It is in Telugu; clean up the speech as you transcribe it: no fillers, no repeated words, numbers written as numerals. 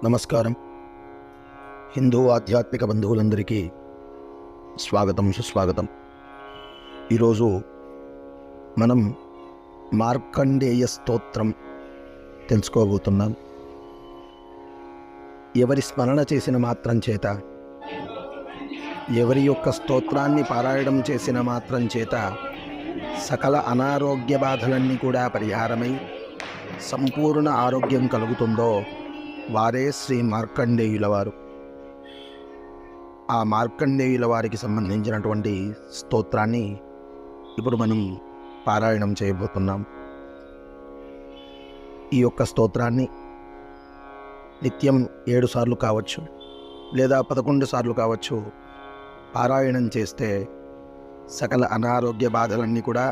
నమస్కారం. హిందూ ఆధ్యాత్మిక బంధువులందరికీ స్వాగతం, సుస్వాగతం. ఈరోజు మనం మార్కండేయ స్తోత్రం తెలుసుకోబోతున్నాం. ఎవరి స్మరణ చేసిన మాత్రం చేత, ఎవరి యొక్క స్తోత్రాన్ని పారాయణం చేసిన మాత్రం చేత సకల అనారోగ్య బాధలన్నీ కూడా పరిహారమై సంపూర్ణ ఆరోగ్యం కలుగుతుందో వారే శ్రీ మార్కండేయుల వారు. ఆ మార్కండేయుల వారికి సంబంధించినటువంటి స్తోత్రాన్ని ఇప్పుడు మనం పారాయణం చేయబోతున్నాం. ఈ యొక్క స్తోత్రాన్ని నిత్యం 7 సార్లు కావచ్చు, లేదా 11 సార్లు కావచ్చు పారాయణం చేస్తే సకల అనారోగ్య బాధలన్నీ కూడా